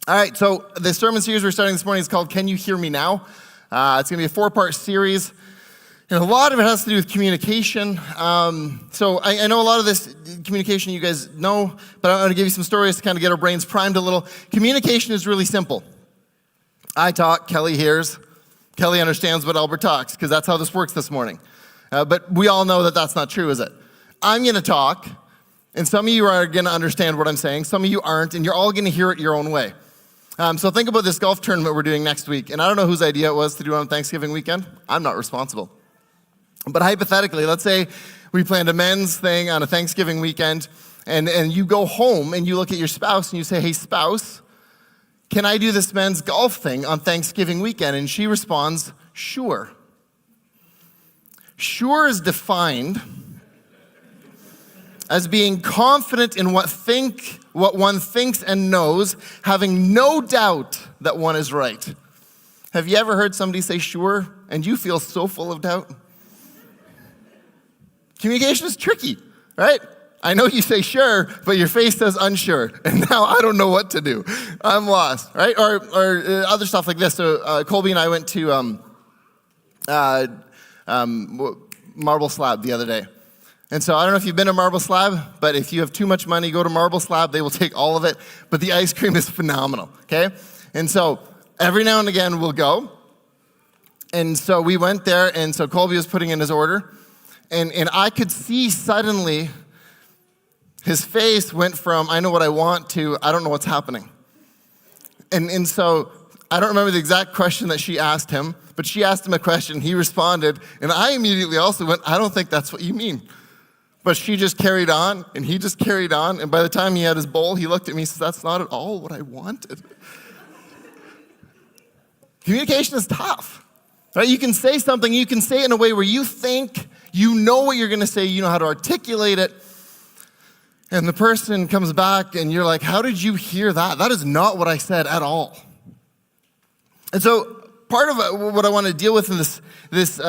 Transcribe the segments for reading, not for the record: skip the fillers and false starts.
All right, so the sermon series we're starting this morning is called Can You Hear Me Now? It's going to be a 4-part series, and a lot of it has to do with communication. So I know a lot of this communication you guys know, but I'm going to give you some stories to kind of get our brains primed a little. Communication is really simple. I talk, Kelly hears, Kelly understands what Albert talks, because that's how this works this morning. But we all know that that's not true, is it? I'm going to talk, and some of you are going to understand what I'm saying, some of you aren't, and you're all going to hear it your own way. So think about this golf tournament we're doing next week. And I don't know whose idea it was to do it on Thanksgiving weekend. I'm not responsible. But hypothetically, let's say we planned a men's thing on a Thanksgiving weekend, and you go home and you look at your spouse and you say, hey, spouse, can I do this men's golf thing on Thanksgiving weekend? And she responds, sure. Sure is defined as being confident in what one thinks and knows, having no doubt that one is right. Have you ever heard somebody say sure, and you feel so full of doubt? Communication is tricky, right? I know you say sure, but your face says unsure, and now I don't know what to do. I'm lost, right? Or other stuff like this. So Colby and I went to Marble Slab the other day. And so I don't know if you've been to Marble Slab, but if you have too much money, go to Marble Slab. They will take all of it. But the ice cream is phenomenal, okay? And so every now and again we'll go. And so we went there, and so Colby was putting in his order. And I could see suddenly his face went from, I know what I want, to, I don't know what's happening. And so I don't remember the exact question that she asked him, but she asked him a question, he responded, and I immediately also went, I don't think that's what you mean. But she just carried on, and he just carried on, and by the time he had his bowl, he looked at me and said, that's not at all what I wanted. Communication is tough, right? You can say something, you can say it in a way where you think you know what you're going to say, you know how to articulate it, and the person comes back, and you're like, how did you hear that? That is not what I said at all. And so part of what I want to deal with in this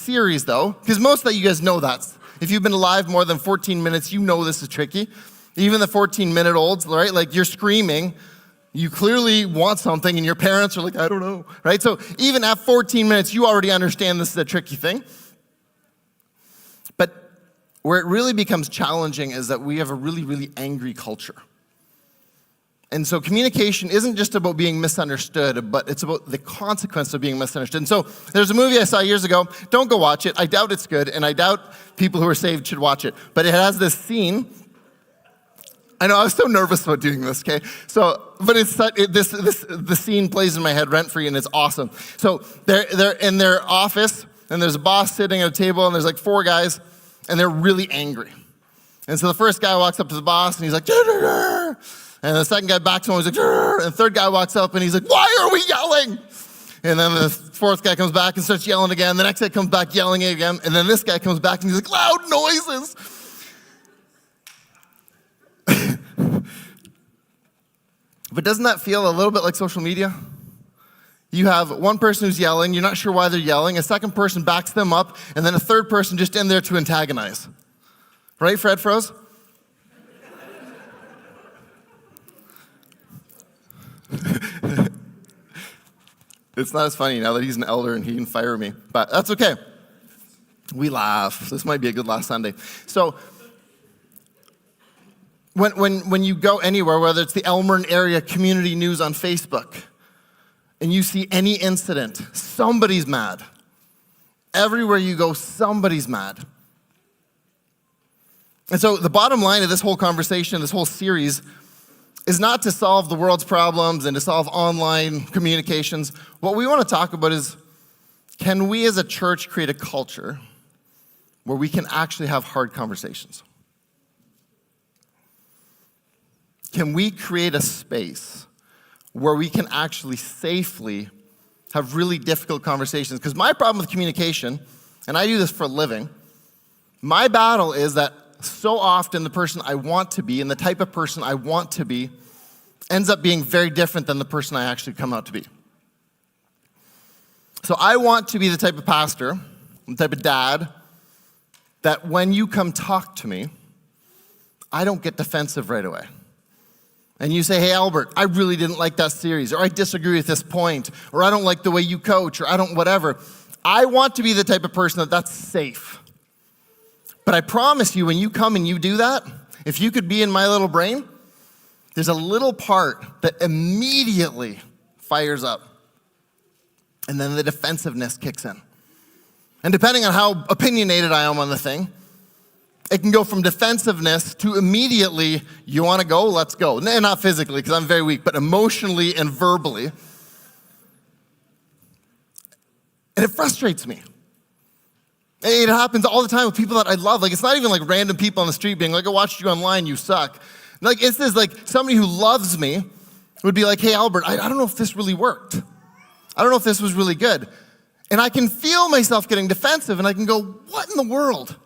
series, though, because most of that you guys know that. If you've been alive more than 14 minutes, you know this is tricky. Even the 14-minute-olds, right? Like you're screaming, you clearly want something, and your parents are like, I don't know, right? So even at 14 minutes, you already understand this is a tricky thing. But where it really becomes challenging is that we have a really, really angry culture. And so communication isn't just about being misunderstood, but it's about the consequence of being misunderstood. And so there's a movie I saw years ago. Don't go watch it. I doubt it's good, and I doubt people who are saved should watch it. But it has this scene. I know I was so nervous about doing this. Okay, but the scene plays in my head rent free, and it's awesome. So they're in their office, and there's a boss sitting at a table, and there's like 4 guys, and they're really angry. And so the first guy walks up to the boss, and he's like, "Dur-dur-dur." And the second guy backs him, he's like, "Dur-dur-dur." And the third guy walks up, and he's like, why are we yelling? And then the fourth guy comes back and starts yelling again. The next guy comes back yelling again. And then this guy comes back, and he's like, loud noises. But doesn't that feel a little bit like social media? You have one person who's yelling, you're not sure why they're yelling, a second person backs them up, and then a third person just in there to antagonize. Right, Fred froze? It's not as funny now that he's an elder and he can fire me, but that's okay. We laugh. This might be a good last Sunday. So when you go anywhere, whether it's the Elmern area community news on Facebook, and you see any incident, somebody's mad. Everywhere you go, somebody's mad. And so the bottom line of this whole conversation, this whole series, is not to solve the world's problems and to solve online communications. What we want to talk about is, can we as a church create a culture where we can actually have hard conversations? Can we create a space where we can actually safely have really difficult conversations? Because my problem with communication, and I do this for a living, my battle is that so often the person I want to be and the type of person I want to be ends up being very different than the person I actually come out to be. So I want to be the type of pastor, the type of dad, that when you come talk to me, I don't get defensive right away. and you say, hey, Albert, I really didn't like that series, or I disagree with this point, or I don't like the way you coach, or I don't whatever. I want to be the type of person that's safe. But I promise you, when you come and you do that, if you could be in my little brain, there's a little part that immediately fires up. And then the defensiveness kicks in. And depending on how opinionated I am on the thing, it can go from defensiveness to immediately, you want to go? Let's go. Not physically, because I'm very weak, but emotionally and verbally. And it frustrates me. It happens all the time with people that I love. Like, it's not even like random people on the street being like, I watched you online, you suck. Like, it's this, like, somebody who loves me would be like, hey, Albert, I don't know if this really worked. I don't know if this was really good. And I can feel myself getting defensive, and I can go, what in the world?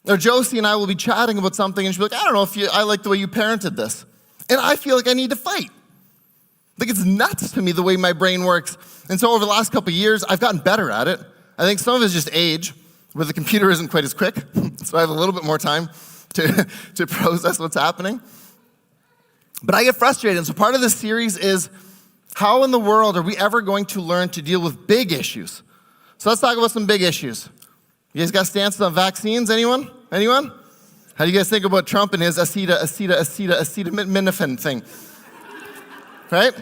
Or Josie and I will be chatting about something, and she'll be like, I don't know if I like the way you parented this. And I feel like I need to fight. Like, it's nuts to me the way my brain works. And so over the last couple of years, I've gotten better at it. I think some of it's just age, where the computer isn't quite as quick, so I have a little bit more time to process what's happening. But I get frustrated, and so part of this series is, how in the world are we ever going to learn to deal with big issues? So let's talk about some big issues. You guys got stances on vaccines, anyone? Anyone? How do you guys think about Trump and his acetaminophen thing? Right?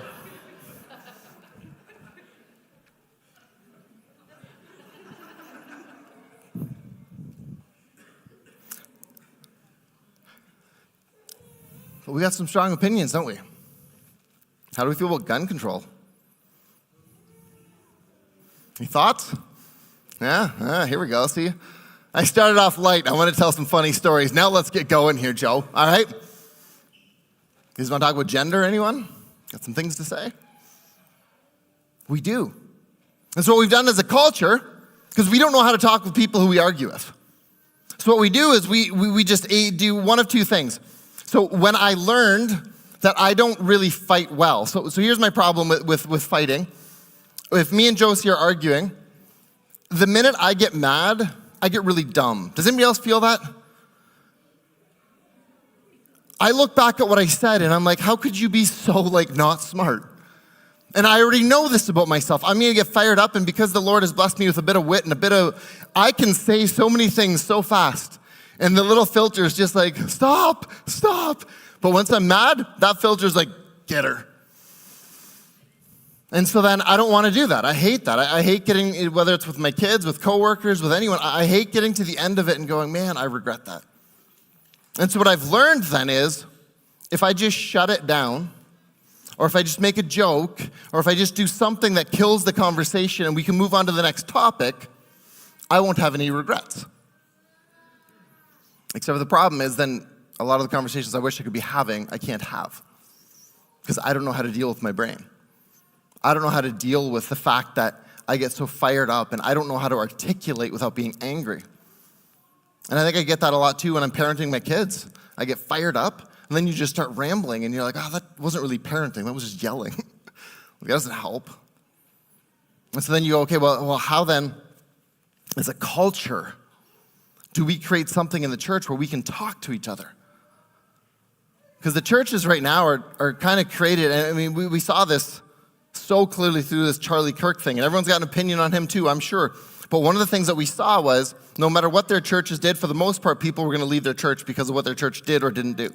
But we got some strong opinions, don't we? How do we feel about gun control? Any thoughts? Yeah, here we go. See, I started off light. I want to tell some funny stories. Now let's get going here, Joe. All right? You guys want to talk about gender, anyone? Got some things to say? We do. And so what we've done as a culture, because we don't know how to talk with people who we argue with. So what we do is we just do one of two things. So when I learned that I don't really fight well. So here's my problem with fighting. If me and Josie are arguing, the minute I get mad, I get really dumb. Does anybody else feel that? I look back at what I said and I'm like, how could you be so not smart? And I already know this about myself. I'm going to get fired up, and because the Lord has blessed me with a bit of wit and I can say so many things so fast. And the little filter is just like, stop. But once I'm mad, that filter's like, get her. And so then I don't want to do that. I hate that. I hate getting, whether it's with my kids, with coworkers, with anyone, I hate getting to the end of it and going, man, I regret that. And so what I've learned then is, if I just shut it down, or if I just make a joke, or if I just do something that kills the conversation and we can move on to the next topic, I won't have any regrets. Except for the problem is then a lot of the conversations I wish I could be having, I can't have. Because I don't know how to deal with my brain. I don't know how to deal with the fact that I get so fired up, and I don't know how to articulate without being angry. And I think I get that a lot too when I'm parenting my kids. I get fired up, and then you just start rambling, and you're like, oh, that wasn't really parenting, that was just yelling. That doesn't help. And so then you go, okay, well, how then, as a culture, do we create something in the church where we can talk to each other? Because the churches right now are kind of created, and I mean, we saw this so clearly through this Charlie Kirk thing, and everyone's got an opinion on him too, I'm sure. But one of the things that we saw was, no matter what their churches did, for the most part, people were going to leave their church because of what their church did or didn't do.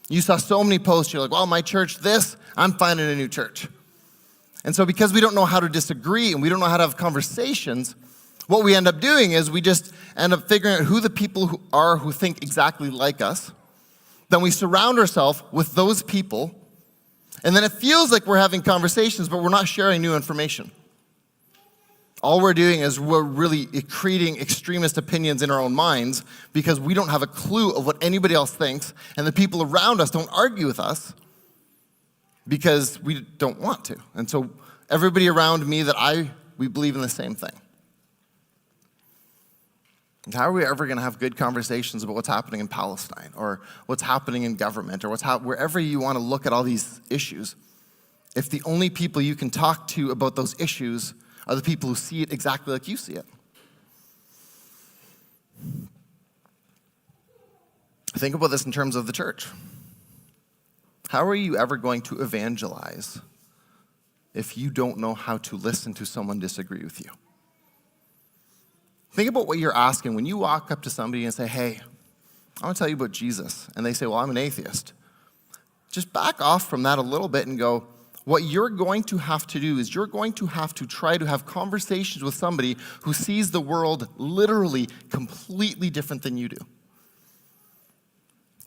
You saw so many posts, you're like, well, my church this, I'm finding a new church. And so because we don't know how to disagree and we don't know how to have conversations, what we end up doing is we just end up figuring out who the people who think exactly like us. Then we surround ourselves with those people, and then it feels like we're having conversations, but we're not sharing new information. All we're doing is we're really creating extremist opinions in our own minds because we don't have a clue of what anybody else thinks, and the people around us don't argue with us because we don't want to. And so everybody around me we believe in the same thing. And how are we ever going to have good conversations about what's happening in Palestine or what's happening in government or wherever you want to look at all these issues if the only people you can talk to about those issues are the people who see it exactly like you see it? Think about this in terms of the church. how are you ever going to evangelize if you don't know how to listen to someone disagree with you? Think about what you're asking when you walk up to somebody and say, hey, I want to tell you about Jesus. And they say, well, I'm an atheist. Just back off from that a little bit and go, what you're going to have to do is you're going to have to try to have conversations with somebody who sees the world literally completely different than you do.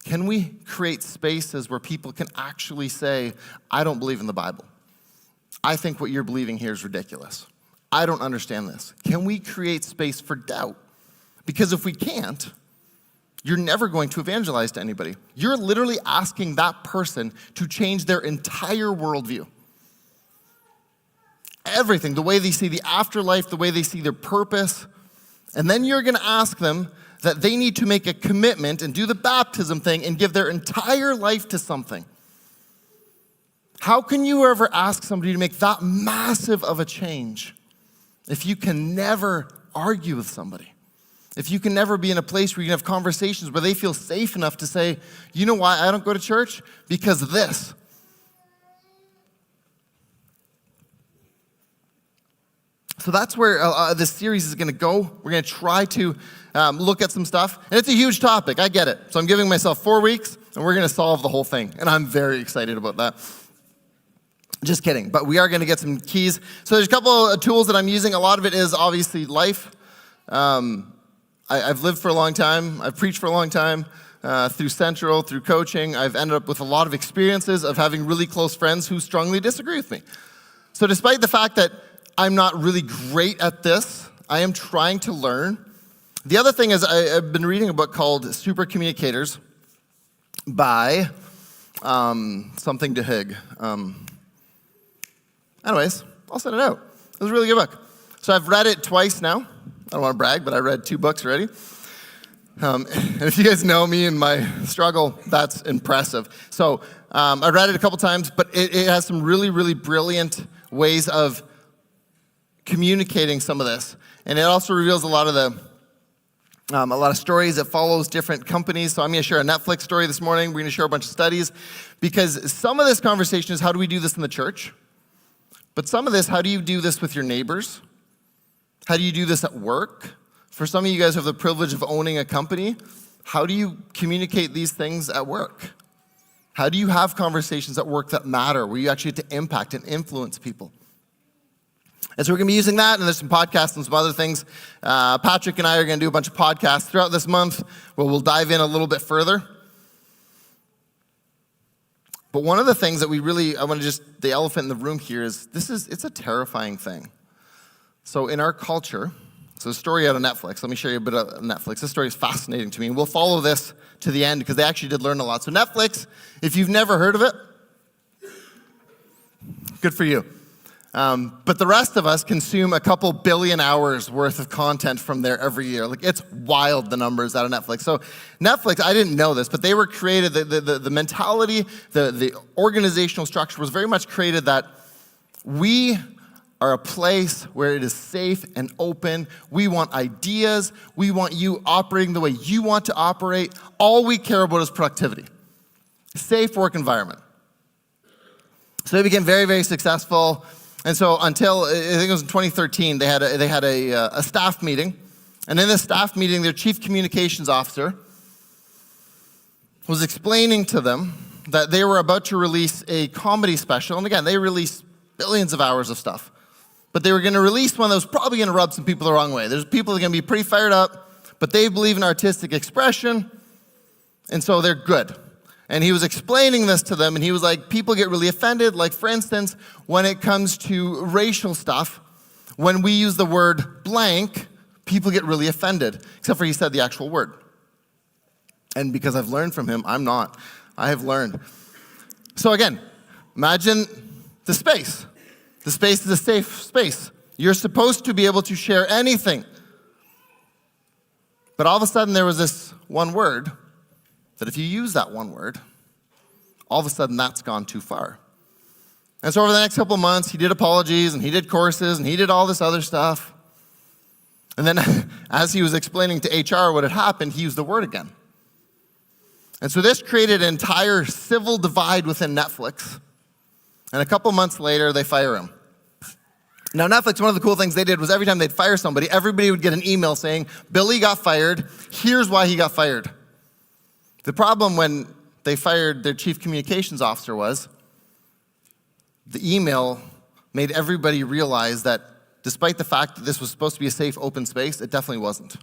Can we create spaces where people can actually say, I don't believe in the Bible. I think what you're believing here is ridiculous. I don't understand this. Can we create space for doubt? Because if we can't, you're never going to evangelize to anybody. You're literally asking that person to change their entire worldview. Everything, the way they see the afterlife, the way they see their purpose. And then you're going to ask them that they need to make a commitment and do the baptism thing and give their entire life to something. How can you ever ask somebody to make that massive of a change if you can never argue with somebody? If you can never be in a place where you can have conversations where they feel safe enough to say, you know why I don't go to church? Because of this. So that's where this series is going to go. We're going to try to look at some stuff. And it's a huge topic. I get it. So I'm giving myself 4 weeks, and we're going to solve the whole thing. And I'm very excited about that. Just kidding. But we are going to get some keys. So there's a couple of tools that I'm using. A lot of it is obviously life. I've lived for a long time. I've preached for a long time. Through Central, through coaching, I've ended up with a lot of experiences of having really close friends who strongly disagree with me. So despite the fact that I'm not really great at this, I am trying to learn. The other thing is I've been reading a book called Super Communicators by something to Hig. Anyways, I'll send it out. It was a really good book. So I've read it twice now. I don't want to brag, but I read 2 books already. And if you guys know me and my struggle, that's impressive. So I read it a couple times, but it has some really, really brilliant ways of communicating some of this. And it also reveals a lot of stories. It follows different companies. So I'm going to share a Netflix story this morning. We're going to share a bunch of studies. Because some of this conversation is how do we do this in the church? But some of this, how do you do this with your neighbors? How do you do this at work? For some of you guys who have the privilege of owning a company, how do you communicate these things at work? How do you have conversations at work that matter, where you actually get to impact and influence people? And so we're going to be using that, and there's some podcasts and some other things. Patrick and I are going to do a bunch of podcasts throughout this month where we'll dive in a little bit further. But one of the things that the elephant in the room here is, it's a terrifying thing. So in our culture, so a story out of Netflix, let me show you a bit of Netflix. This story is fascinating to me, and we'll follow this to the end because they actually did learn a lot. So Netflix, if you've never heard of it, good for you. But the rest of us consume a couple billion hours worth of content from there every year. Like, it's wild, the numbers out of Netflix. So Netflix, I didn't know this, but they were created, the mentality, the organizational structure was very much created that we are a place where it is safe and open. We want ideas. We want you operating the way you want to operate. All we care about is productivity. Safe work environment. So they became very, very successful. And so until, I think it was in 2013, they had a staff meeting. And in this staff meeting, their chief communications officer was explaining to them that they were about to release a comedy special. And again, they released billions of hours of stuff. But they were going to release one that was probably going to rub some people the wrong way. There's people that are going to be pretty fired up, but they believe in artistic expression, and so they're good. And he was explaining this to them, and he was like, people get really offended. Like, for instance, when it comes to racial stuff, when we use the word blank, people get really offended, except for he said the actual word. And because I've learned from him, I'm not. I have learned. So again, imagine the space. The space is a safe space. You're supposed to be able to share anything. But all of a sudden, there was this one word that if you use that one word, all of a sudden that's gone too far. And so over the next couple of months, he did apologies, and he did courses, and he did all this other stuff. And then as he was explaining to HR what had happened, he used the word again. And so this created an entire civil divide within Netflix. And a couple months later, they fire him. Now, Netflix, one of the cool things they did was every time they'd fire somebody, everybody would get an email saying, Billy got fired, here's why he got fired. The problem when they fired their chief communications officer was the email made everybody realize that despite the fact that this was supposed to be a safe, open space, it definitely wasn't.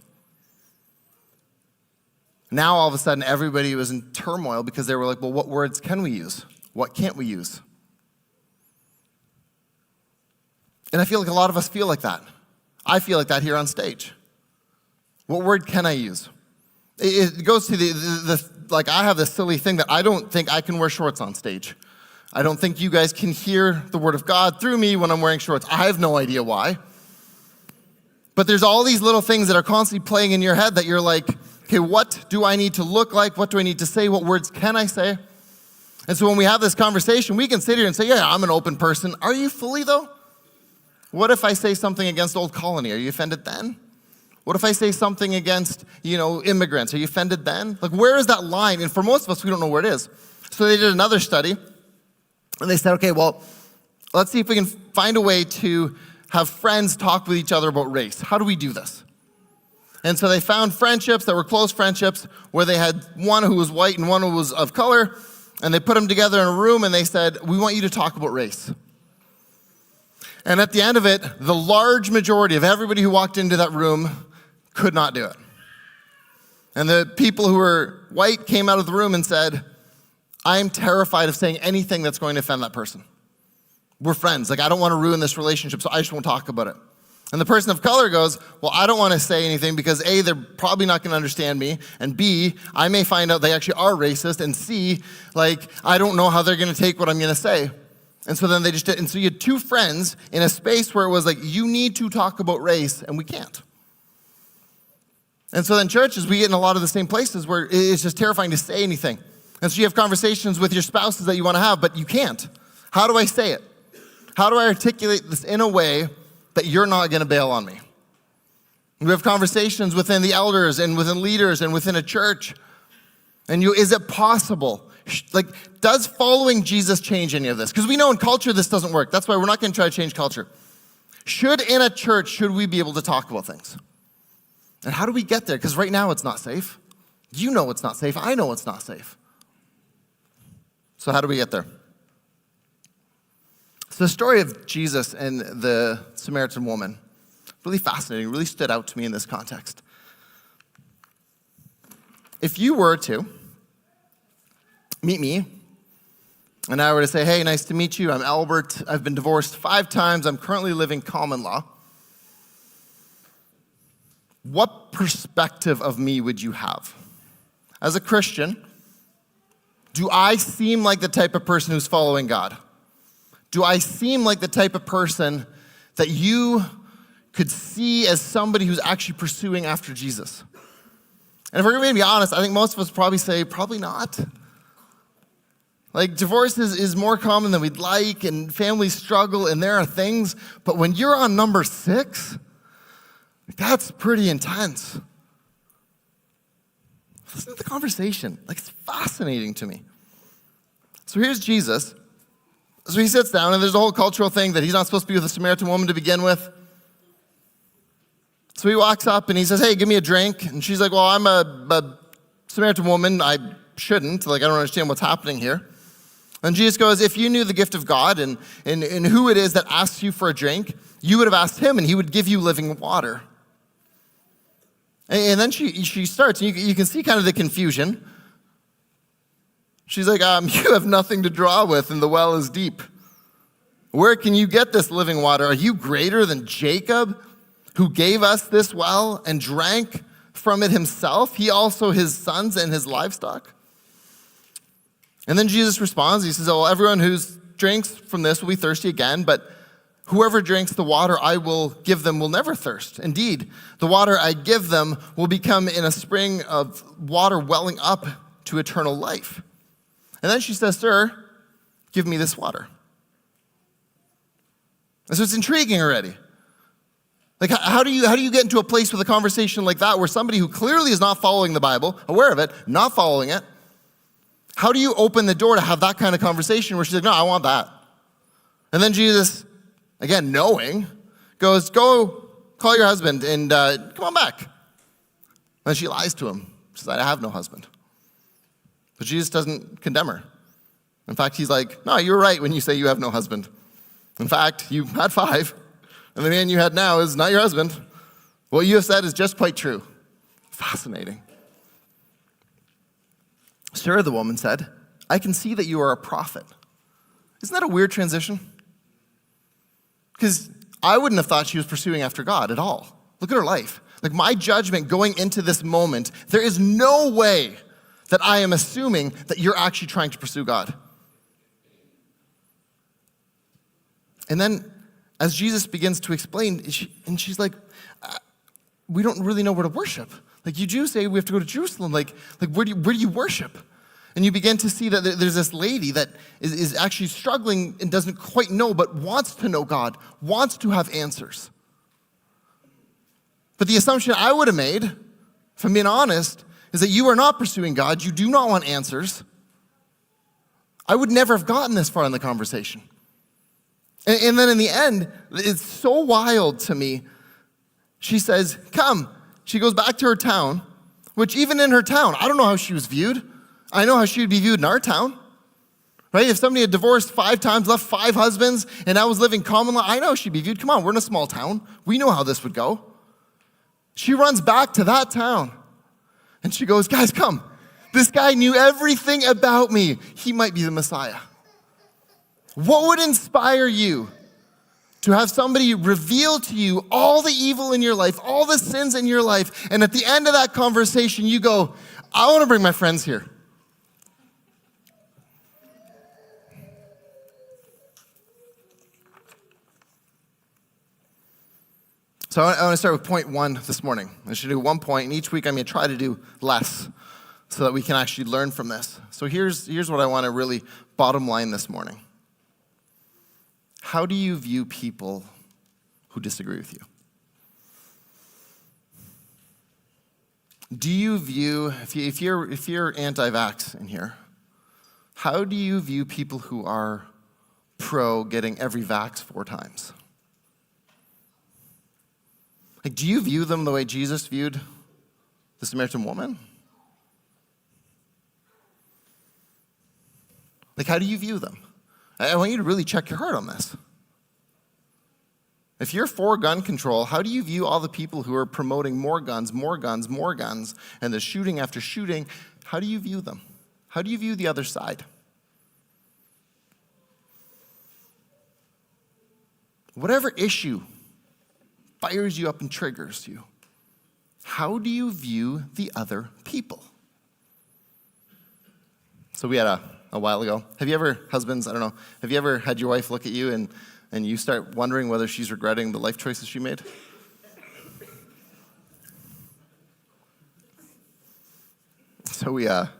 Now, all of a sudden, everybody was in turmoil because they were like, well, what words can we use? What can't we use? And I feel like a lot of us feel like that. I feel like that here on stage. What word can I use? It goes to like I have this silly thing that I don't think I can wear shorts on stage. I don't think you guys can hear the word of God through me when I'm wearing shorts. I have no idea why. But there's all these little things that are constantly playing in your head that you're like, okay, what do I need to look like? What do I need to say? What words can I say? And so when we have this conversation, we can sit here and say, yeah, I'm an open person. Are you fully though? What if I say something against Old Colony? Are you offended then? What if I say something against, immigrants? Are you offended then? Like, where is that line? And for most of us, we don't know where it is. So they did another study, and they said, okay, well, let's see if we can find a way to have friends talk with each other about race. How do we do this? And so they found friendships that were close friendships where they had one who was white and one who was of color, and they put them together in a room, and they said, we want you to talk about race. And at the end of it, the large majority of everybody who walked into that room could not do it. And the people who were white came out of the room and said, I'm terrified of saying anything that's going to offend that person. We're friends. Like, I don't want to ruin this relationship, so I just won't talk about it. And the person of color goes, well, I don't want to say anything because A, they're probably not going to understand me, and B, I may find out they actually are racist, and C, I don't know how they're going to take what I'm going to say. And so then they just did. And so you had two friends in a space where it was like, you need to talk about race, and we can't. And so then churches, we get in a lot of the same places where it's just terrifying to say anything. And so you have conversations with your spouses that you want to have, but you can't. How do I say it? How do I articulate this in a way that you're not going to bail on me? We have conversations within the elders and within leaders and within a church. And is it possible? Does following Jesus change any of this? Because we know in culture this doesn't work. That's why we're not going to try to change culture. In a church, should we be able to talk about things? And how do we get there? Because right now it's not safe. You know it's not safe. I know it's not safe. So how do we get there? So the story of Jesus and the Samaritan woman, really fascinating, really stood out to me in this context. If you were to meet me, and I were to say, hey, nice to meet you, I'm Albert, I've been divorced 5 times, I'm currently living common law. What perspective of me would you have? As a Christian, do I seem like the type of person who's following God? Do I seem like the type of person that you could see as somebody who's actually pursuing after Jesus? And if we're going to be honest, I think most of us probably say, probably not. Divorce is more common than we'd like, and families struggle, and there are things. But when you're on number 6, that's pretty intense. Listen to the conversation. It's fascinating to me. So here's Jesus. So he sits down, and there's a whole cultural thing that he's not supposed to be with a Samaritan woman to begin with. So he walks up, and he says, hey, give me a drink. And she's like, well, I'm a Samaritan woman. I shouldn't. I don't understand what's happening here. And Jesus goes, if you knew the gift of God and who it is that asks you for a drink, you would have asked him, and he would give you living water. And then she starts, and you can see kind of the confusion. She's like, you have nothing to draw with, and the well is deep. Where can you get this living water? Are you greater than Jacob, who gave us this well and drank from it himself? He also, his sons and his livestock. And then Jesus responds. He says, oh, everyone who drinks from this will be thirsty again, but whoever drinks the water I will give them will never thirst. Indeed, the water I give them will become in a spring of water welling up to eternal life. And then she says, sir, give me this water. And so it's intriguing already. How do you get into a place with a conversation like that where somebody who clearly is not following the Bible, aware of it, not following it, How do you open the door to have that kind of conversation where she's like, no, I want that? And then Jesus, again, knowing, goes, go call your husband and come on back. And she lies to him. She says, I have no husband. But Jesus doesn't condemn her. In fact, he's like, no, you're right when you say you have no husband. In fact, you had 5, and the man you had now is not your husband. What you have said is just quite true. Fascinating. Sir, the woman said, I can see that you are a prophet. Isn't that a weird transition? Because I wouldn't have thought she was pursuing after God at all. Look at her life. Like, my judgment going into this moment, there is no way that I am assuming that you're actually trying to pursue God. And then, as Jesus begins to explain, she's like, we don't really know where to worship. Like, you Jews say we have to go to Jerusalem. Like where do you worship? And you begin to see that there's this lady that is actually struggling and doesn't quite know, but wants to know God, wants to have answers. But the assumption I would have made, if I'm being honest, is that you are not pursuing God. You do not want answers. I would never have gotten this far in the conversation. And then in the end, it's so wild to me. She says, come. She goes back to her town, which even in her town, I don't know how she was viewed. I know how she would be viewed in our town. Right? If somebody had divorced 5 times, left 5 husbands, and I was living common law, I know she'd be viewed. Come on, we're in a small town. We know how this would go. She runs back to that town, and she goes, guys, come. This guy knew everything about me. He might be the Messiah. What would inspire you to have somebody reveal to you all the evil in your life, all the sins in your life, and at the end of that conversation, you go, I want to bring my friends here. So I want to start with point 1 this morning. I should do 1 point, and each week I'm going to try to do less so that we can actually learn from this. So here's what I want to really bottom line this morning. How do you view people who disagree with you? Do you view, if you're anti-vax in here, how do you view people who are pro getting every vax 4 times? Like, do you view them the way Jesus viewed the Samaritan woman? Like, how do you view them? I want you to really check your heart on this. If you're for gun control, how do you view all the people who are promoting more guns, and the shooting after shooting? How do you view them? How do you view the other side? Whatever issue fires you up and triggers you, how do you view the other people? So we had a while ago. Have you ever, husbands, I don't know, have you ever had your wife look at you and you start wondering whether she's regretting the life choices she made? So we had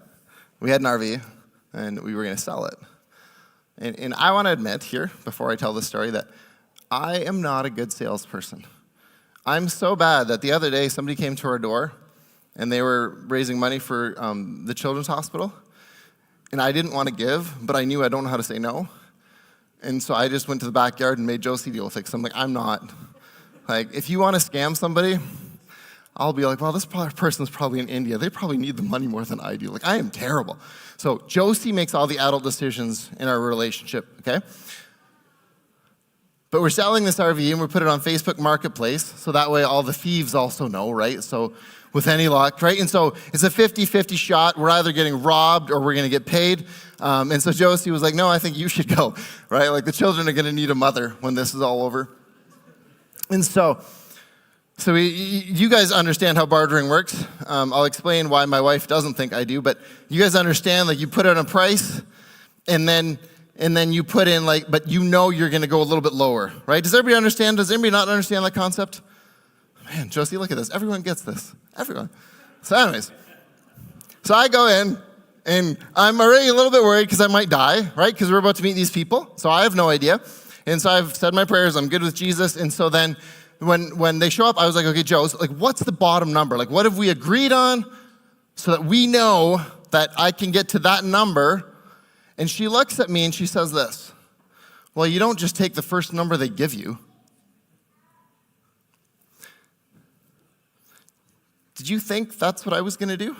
an RV, and we were going to sell it. And I want to admit here, before I tell this story, that I am not a good salesperson. I'm so bad that the other day somebody came to our door, and they were raising money for the children's hospital. And I didn't want to give, but I knew I don't know how to say no. And so I just went to the backyard and made Josie deal with it. Because I'm like, I'm not. Like, if you want to scam somebody, I'll be like, well, this person's probably in India. They probably need the money more than I do. Like, I am terrible. So Josie makes all the adult decisions in our relationship, okay? But we're selling this RV, and we put it on Facebook Marketplace, so that way all the thieves also know, right? So with any luck, right? And so it's a 50-50 shot. We're either getting robbed or we're going to get paid. And so Josie was like, no, I think you should go, right? Like, the children are going to need a mother when this is all over. And so you guys understand how bartering works. I'll explain why my wife doesn't think I do, but you guys understand, like, you put out a price, and then you put in, like, but you know you're going to go a little bit lower, right? Does everybody understand? Does anybody not understand that concept? Man, Josie, look at this. Everyone gets this. Everyone. So anyways, so I go in, and I'm already a little bit worried because I might die, right? Because we're about to meet these people, so I have no idea. And so I've said my prayers. I'm good with Jesus. And so then when they show up, I was like, okay, Joe, so, like, what's the bottom number? Like, what have we agreed on so that we know that I can get to that number. And she looks at me and she says this, well, you don't just take the first number they give you. Did you think that's what I was going to do?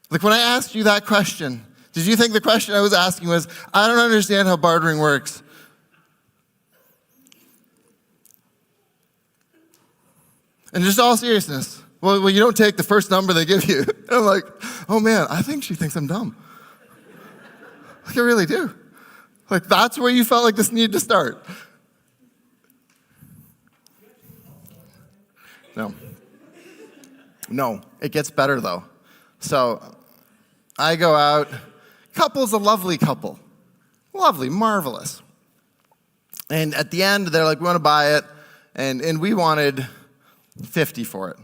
Like when I asked you that question, did you think the question I was asking was, I don't understand how bartering works? And just all seriousness, well, you don't take the first number they give you. And I'm like, oh man, I think she thinks I'm dumb. Like I really do. Like that's where you felt like this needed to start. No, it gets better though. So I go out, couple's a lovely couple. Lovely, marvelous. And at the end, they're like, we want to buy it. And we wanted 50 for it.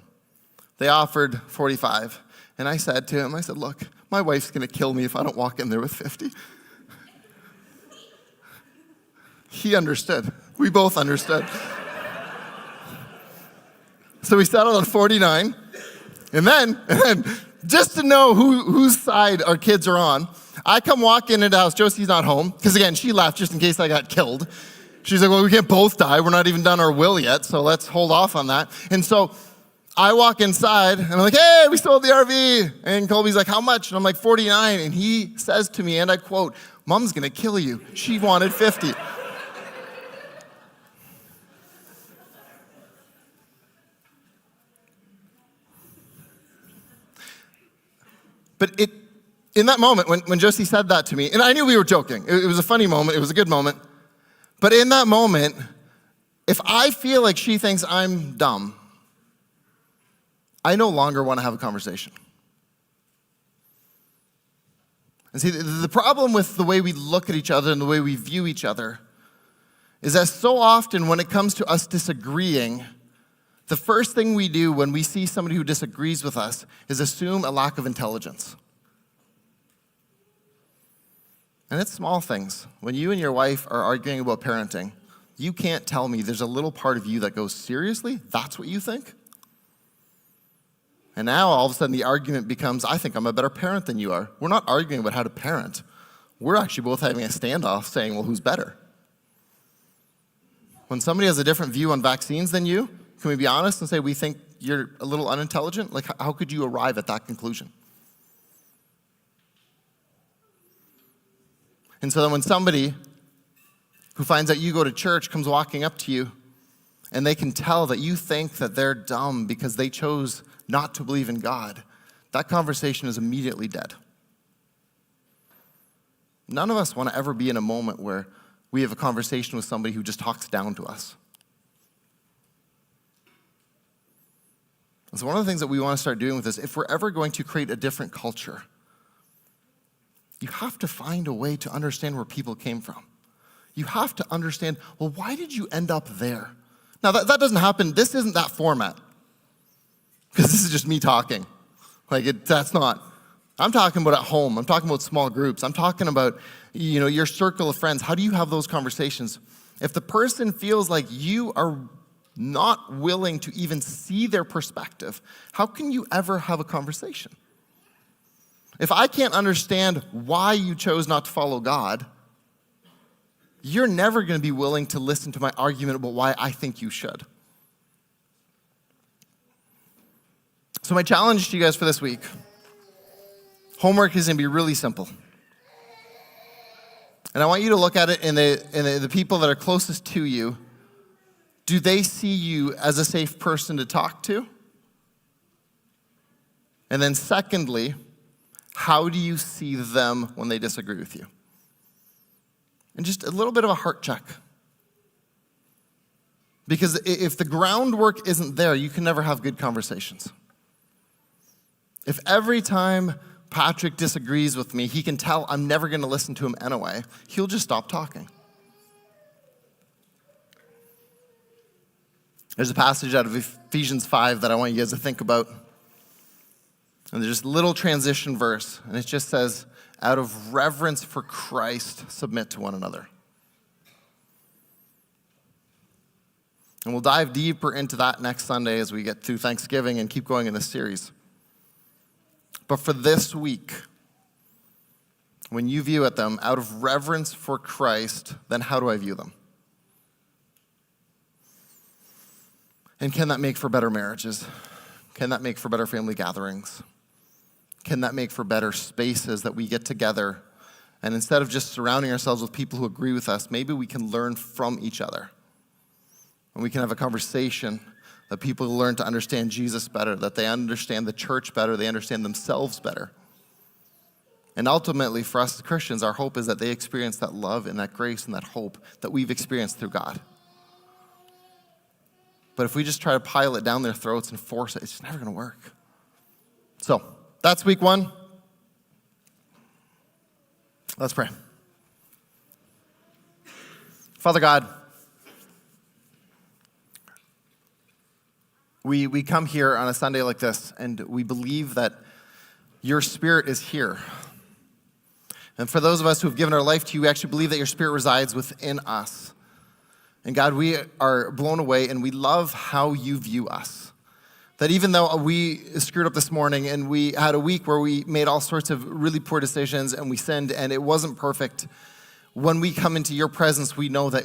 They offered 45. And I said to him, look, my wife's going to kill me if I don't walk in there with 50. He understood. We both understood. So we settled on 49. And then, just to know whose side our kids are on, I come walking into the house. Josie's not home. Because again, she left just in case I got killed. She's like, well, we can't both die. We're not even done our will yet, so let's hold off on that. And so I walk inside, and I'm like, hey, we sold the RV. And Colby's like, how much? And I'm like, 49. And he says to me, and I quote, Mom's going to kill you. She wanted 50. But in that moment, when Josie said that to me, and I knew we were joking. It was a funny moment. It was a good moment. But in that moment, if I feel like she thinks I'm dumb, I no longer want to have a conversation. And see, the problem with the way we look at each other and the way we view each other is that so often when it comes to us disagreeing, the first thing we do when we see somebody who disagrees with us is assume a lack of intelligence. And it's small things. When you and your wife are arguing about parenting, you can't tell me there's a little part of you that goes, seriously? That's what you think? And now all of a sudden the argument becomes, I think I'm a better parent than you are. We're not arguing about how to parent. We're actually both having a standoff saying, well, who's better? When somebody has a different view on vaccines than you, can we be honest and say we think you're a little unintelligent? Like, how could you arrive at that conclusion? And so then when somebody who finds out you go to church comes walking up to you and they can tell that you think that they're dumb because they chose not to believe in God, that conversation is immediately dead. None of us want to ever be in a moment where we have a conversation with somebody who just talks down to us. And so one of the things that we want to start doing with this, if we're ever going to create a different culture, you have to find a way to understand where people came from. You have to understand, well, why did you end up there? Now, that doesn't happen. This isn't that format. Because this is just me talking. That's not. I'm talking about at home. I'm talking about small groups. I'm talking about, your circle of friends. How do you have those conversations? If the person feels like you are not willing to even see their perspective, how can you ever have a conversation? If I can't understand why you chose not to follow God, you're never going to be willing to listen to my argument about why I think you should. So my challenge to you guys for this week, homework is going to be really simple. And I want you to look at it in the people that are closest to you. Do they see you as a safe person to talk to? And then secondly, how do you see them when they disagree with you? And just a little bit of a heart check. Because if the groundwork isn't there, you can never have good conversations. If every time Patrick disagrees with me, he can tell I'm never going to listen to him anyway, he'll just stop talking. There's a passage out of Ephesians 5 that I want you guys to think about. And there's this little transition verse, and it just says, out of reverence for Christ, submit to one another. And we'll dive deeper into that next Sunday as we get through Thanksgiving and keep going in this series. But for this week, when you view at them out of reverence for Christ, then how do I view them? And can that make for better marriages? Can that make for better family gatherings? Can that make for better spaces that we get together? And instead of just surrounding ourselves with people who agree with us, maybe we can learn from each other. And we can have a conversation that people learn to understand Jesus better, that they understand the church better, they understand themselves better. And ultimately, for us as Christians, our hope is that they experience that love and that grace and that hope that we've experienced through God. But if we just try to pile it down their throats and force it, it's just never going to work. So, that's week 1. Let's pray. Father God, we come here on a Sunday like this, and we believe that your Spirit is here. And for those of us who have given our life to you, we actually believe that your Spirit resides within us. And God, we are blown away, and we love how you view us. That even though we screwed up this morning, and we had a week where we made all sorts of really poor decisions, and we sinned, and it wasn't perfect, when we come into your presence, we know that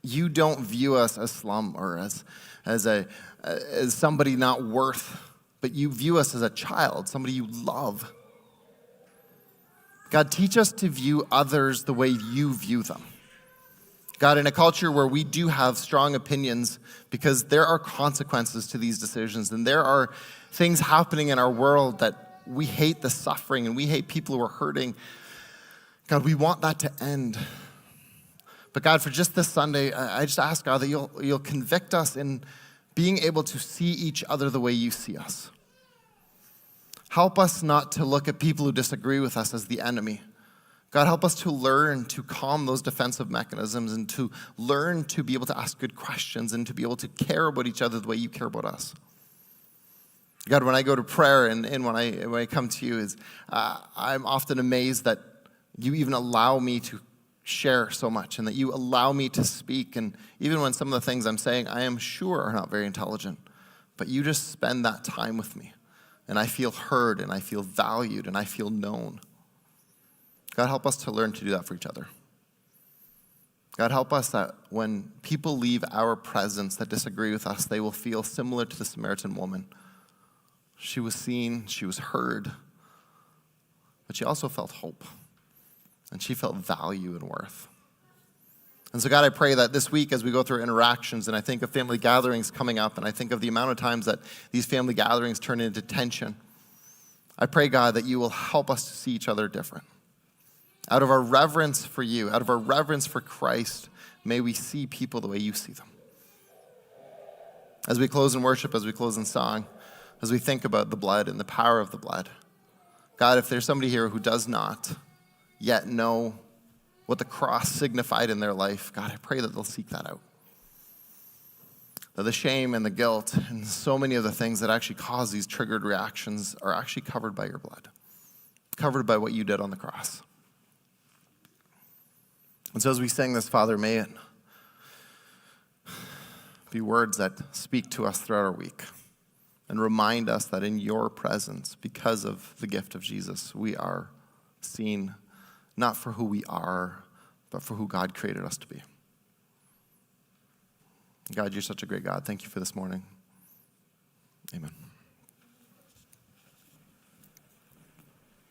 you don't view us as slum or as somebody not worth, but you view us as a child, somebody you love. God, teach us to view others the way you view them. God, in a culture where we do have strong opinions, because there are consequences to these decisions, and there are things happening in our world that we hate the suffering and we hate people who are hurting. God, we want that to end. But God, for just this Sunday, I just ask, God, that you'll convict us in being able to see each other the way you see us. Help us not to look at people who disagree with us as the enemy. God, help us to learn to calm those defensive mechanisms and to learn to be able to ask good questions and to be able to care about each other the way you care about us. God, when I go to prayer and when I come to you, I'm often amazed that you even allow me to share so much and that you allow me to speak. And even when some of the things I'm saying I am sure are not very intelligent, but you just spend that time with me. And I feel heard, and I feel valued, and I feel known. God, help us to learn to do that for each other. God, help us that when people leave our presence that disagree with us, they will feel similar to the Samaritan woman. She was seen, she was heard, but she also felt hope, and she felt value and worth. And so, God, I pray that this week as we go through interactions, and I think of family gatherings coming up, and I think of the amount of times that these family gatherings turn into tension, I pray, God, that you will help us to see each other different. Out of our reverence for you, out of our reverence for Christ, may we see people the way you see them. As we close in worship, as we close in song, as we think about the blood and the power of the blood, God, if there's somebody here who does not yet know what the cross signified in their life, God, I pray that they'll seek that out. That the shame and the guilt and so many of the things that actually cause these triggered reactions are actually covered by your blood, covered by what you did on the cross. And so as we sing this, Father, may it be words that speak to us throughout our week and remind us that in your presence, because of the gift of Jesus, we are seen not for who we are, but for who God created us to be. God, you're such a great God. Thank you for this morning. Amen.